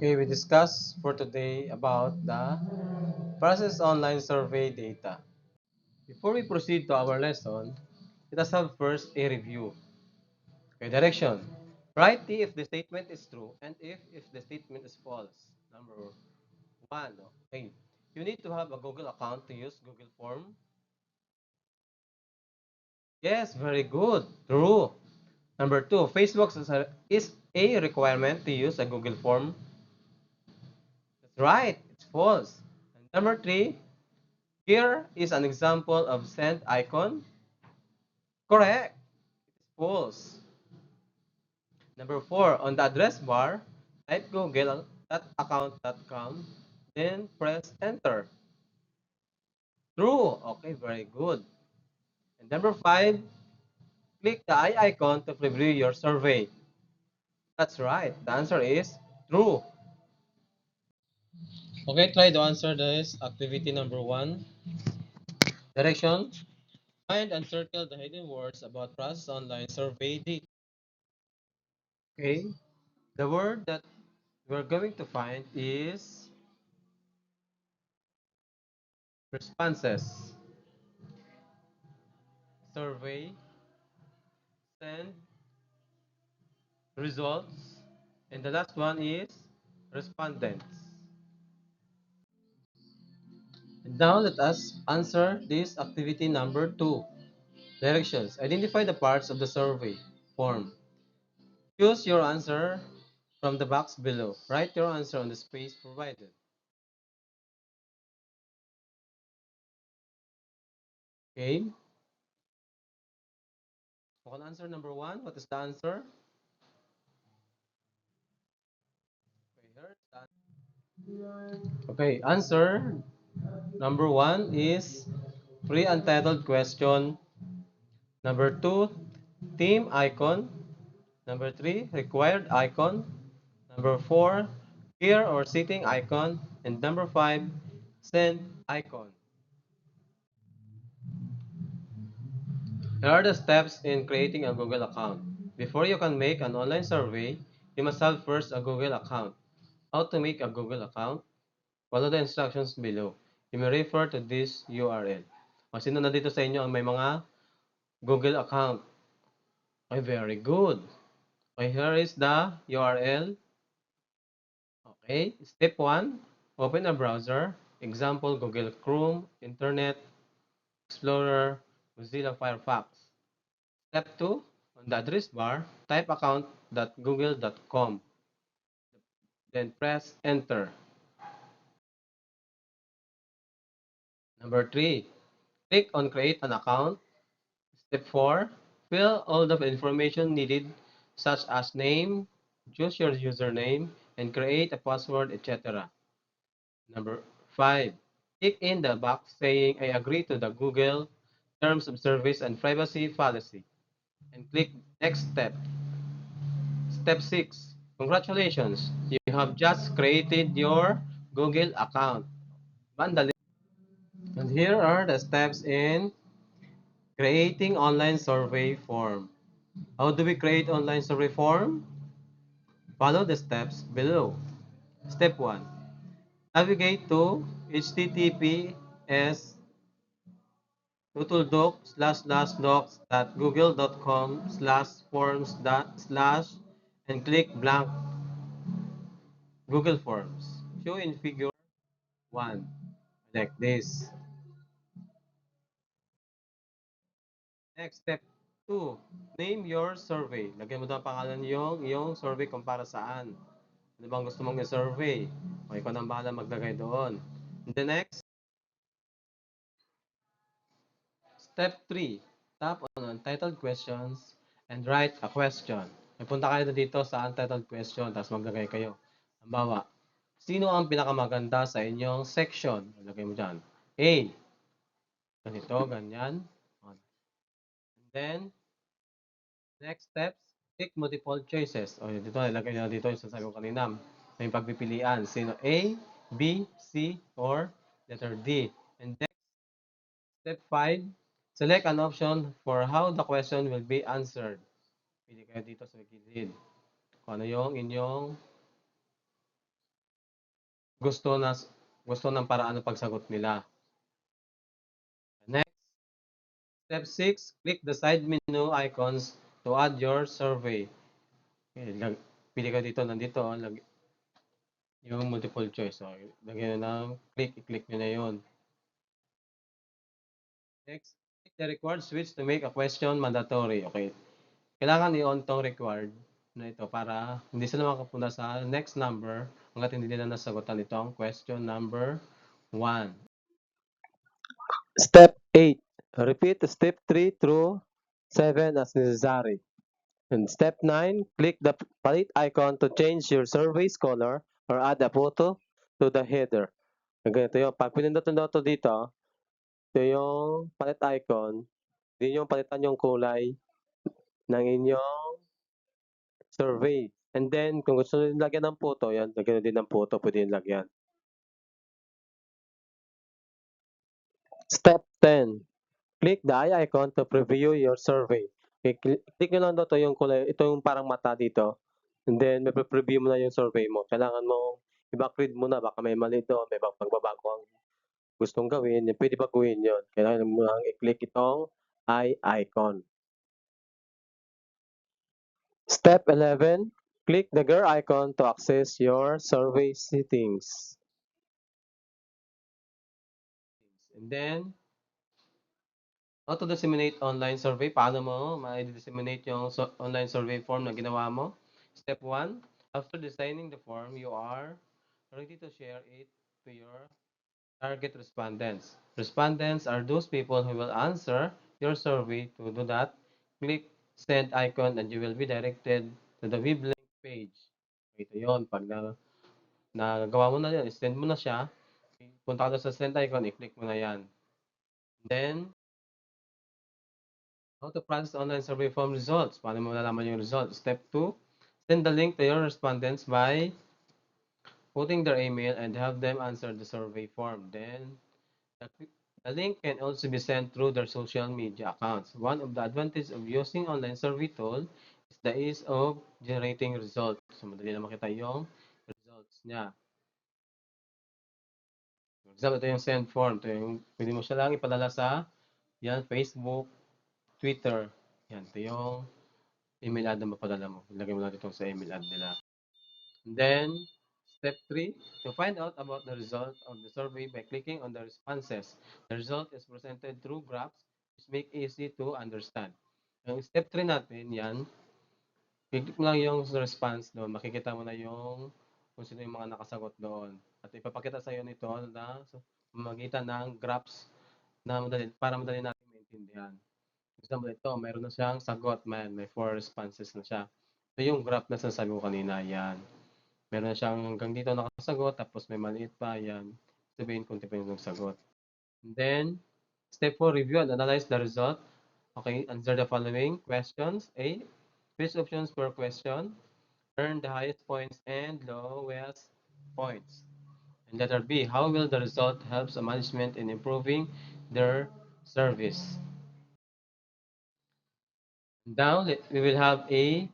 Okay, we discuss for today about the process online survey data. Before we proceed to our lesson, let us have first a review. Okay, direction. Write T if the statement is true and if the statement is false. Number one, okay. You need to have a Google account to use Google Form. Yes, very good. True. Number two, Facebook is a requirement to use a Google Form. That's right. It's false. And number three, here is an example of send icon. Correct. It's false. Number four, on the address bar, type google.account.com, then press enter. True. Okay, very good. And number five, click the eye icon to preview your survey. That's right. The answer is true. Okay, try to answer this activity number one. Direction. Find and circle the hidden words about process online survey data. Okay. The word that we're going to find is responses, survey, send, results, and the last one is respondents. And now let us answer this activity number two. Directions. Identify the parts of the survey form. Choose your answer from the box below. Write your answer on the space provided. Okay. On answer number one, what is the answer? Okay, here's the okay, answer number one is free untitled question. Number two, theme icon. Number three, required icon. Number four, gear or sitting icon. And number five, send icon. Here are the steps in creating a Google account. Before you can make an online survey, you must have first a Google account. How to make a Google account? Follow the instructions below. You may refer to this URL. O sino na dito sa inyo ang may mga Google account? Okay, very good. Okay, here is the URL. Okay, step 1, open a browser. Example, Google Chrome, Internet Explorer, Mozilla Firefox. Step 2, on the address bar, type account.google.com. Then press enter. Number 3, click on create an account. Step 4, fill all the information needed such as name, choose your username, and create a password, etc. Number 5, click in the box saying I agree to the Google Terms of Service and Privacy Policy and click next step. Step 6, congratulations, you have just created your Google account. Mandali. And here are the steps in creating online survey form. How do we create online survey form? Follow the steps below. Step 1. Navigate to https docs.google.com/forms and click blank Google Forms. Show in figure 1. Like this. Next, step 2. Name your survey. Lagyan mo daw ang pangalan yung iyong survey kung para saan. Ano bang gusto mong i-survey? O ikaw nang bahala maglagay doon. And the next, step 3. Tap on untitled questions and write a question. May punta kayo dito sa untitled question, tapos maglagay kayo. Halimbawa, sino ang pinakamaganda sa inyong section? Lagay mo dyan. A. Ganito, ganyan. And then, next steps, pick multiple choices. O dito, ilagay nyo dito yung sasabi ko kanina. May pagpipilian. Sino A, B, C, or letter D. And next, step 5, select an option for how the question will be answered. Pili kayo dito sa gilid. Kung ano yung inyong gusto na gusto ng paraan ng pagsagot nila. Next, step 6, click the side menu icons to add your survey. Okay, pili ka dito, nandito, yung multiple choice. So, lagyan nyo ng click, i-click nyo na yun. Next, click the required switch to make a question mandatory. Okay, kailangan i-on tong required na ito para hindi sila makapunta sa next number hanggat hindi nila nasagutan itong question number 1. Step 8. Repeat step 3 through 7 as necessary. And step 9, click the palit icon to change your survey's color or add a photo to the header. Ganito yun. Pag pinindot to dito, ito yung palit icon. Hindi yung palitan yung kulay ng inyong survey. And then, kung gusto nyo lagyan ng photo, yan, lagyan din ng photo, pwede yung lagyan. Step 10. Click the eye icon to preview your survey. Okay, click nyo lang to yung kulay, ito yung parang mata dito. And then, may preview mo na yung survey mo. Kailangan mo, i-backread mo na, baka may mali doon, may pagbabago ang gustong gawin, pwede baguhin yun. Kailangan mo lang i-click itong eye icon. Step 11, click the gear icon to access your survey settings. And then, how to disseminate online survey. Paano mo ma-disseminate yung online survey form na ginawa mo? Step 1, after designing the form, you are ready to share it to your target respondents. Respondents are those people who will answer your survey. To do that, click send icon and you will be directed to the web link page. Ito yon. Pag nagawa mo na yan, send mo na siya, punta ka sa send icon, i-click mo na yan. Then, how to process online survey form results. Paano mo nalaman yung results? Step 2, send the link to your respondents by putting their email and have them answer the survey form. Then, the link can also be sent through their social media accounts. One of the advantages of using online survey tool is the ease of generating results. So, madali na makita yung results niya. For example, ito yung send form. Ito yung, pwede mo siya lang ipadala sa yan, Facebook, Twitter. Yan, ito yung email ad na mapadala mo. Ilagay mo lang ito sa email ad nila. And then, step 3, to find out about the result of the survey by clicking on the responses. The result is presented through graphs which make easy to understand. Yung step 3 natin, yan, click mo lang yung response doon. Makikita mo na yung kung sino yung mga nakasagot doon. At ipapakita sa iyo nito na magitan ng graphs na madali, para madali natin maintindihan. For example, ito, mayroon na siyang sagot, may 4 responses na siya. Ito yung graph na sinasabi ko kanina, yan. Meron na siyang hanggang dito nakasagot, tapos may maliit pa, yan. Sabihin kung tipo yung sagot. And then, step 4, review and analyze the result. Okay, answer the following questions. A, which options per question earn the highest points and lowest points? And letter B, how will the result help the management in improving their service? Now, we will have a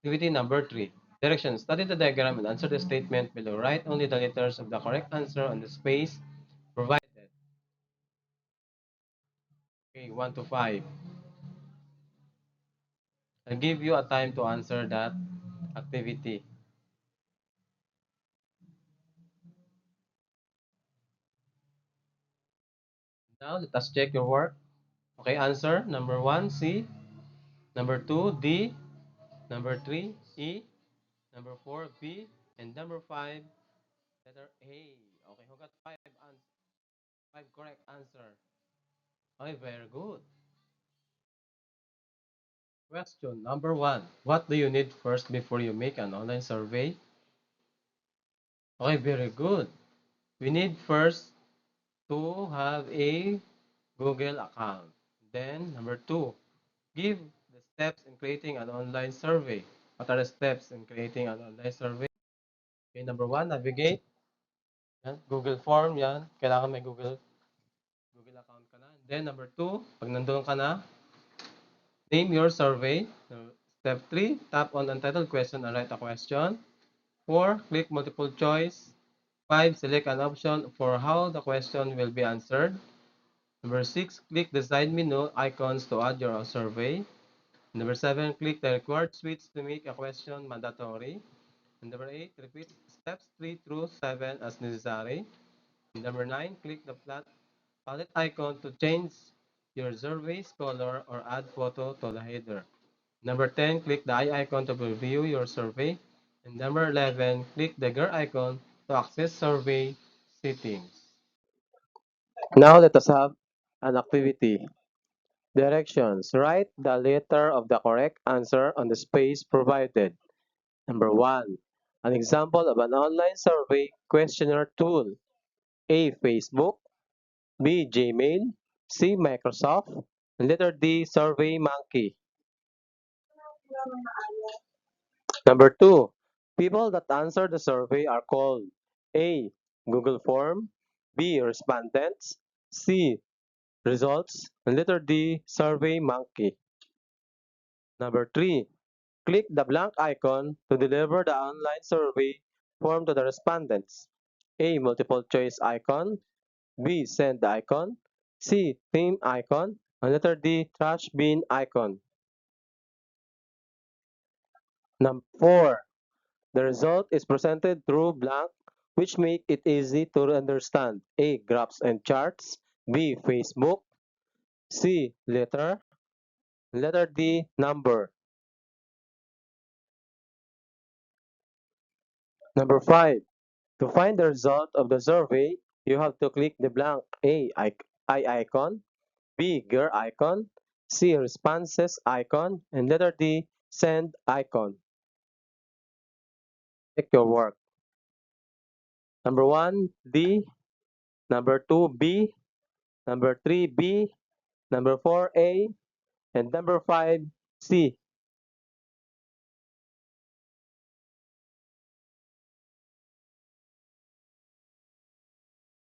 activity number 3. Directions. Study the diagram and answer the statement below. Write only the letters of the correct answer on the space provided. Okay, 1 to 5. I'll give you a time to answer that activity. Now, let us check your work. Okay, answer. Number 1, C. Number 2, D. Number 3, E. Number 4, B. And number 5, letter A. Okay, who got 5 correct answer? Okay, very good. Question number 1. What do you need first before you make an online survey? Okay, very good. We need first to have a Google account. Then, number 2, give the steps in creating an online survey. What are the steps in creating an online survey? Okay, number 1, navigate. Yan, Google form, yan. Kailangan may Google account ka na. Then, number 2, pag nandun ka na, name your survey. Step 3, tap on untitled question and write a question. 4, click multiple choice. 5. Select an option for how the question will be answered. Number 6. Click the side menu icons to add your survey. Number 7. Click the required switch to make a question mandatory. And number 8. Repeat steps 3 through 7 as necessary. And number 9. Click the palette icon to change your survey's color or add photo to the header. Number 10, click the eye icon to preview your survey. And number 11, click the gear icon to access survey settings. Now let us have an activity. Directions. Write the letter of the correct answer on the space provided. Number 1. An example of an online survey questionnaire tool. A. Facebook. B. Gmail. C. Microsoft. And letter D. SurveyMonkey. Number 2. People that answer the survey are called A. Google Form. B. Respondents. C. Results. And letter D. SurveyMonkey. Number 3. Click the blank icon to deliver the online survey form to the respondents. A. Multiple choice icon. B. Send icon. C. Theme icon. And letter D. Trash bin icon. Number 4. The result is presented through blank, which make it easy to understand. A. Graphs and charts. B. Facebook. C. Letter. Letter D. Number. Number 5. To find the result of the survey, you have to click the blank eye icon, B. Gear icon, C. Responses icon, and letter D. Send icon. Check your work. Number 1, D. Number 2, B. Number 3, B. Number 4, A. And number 5, C.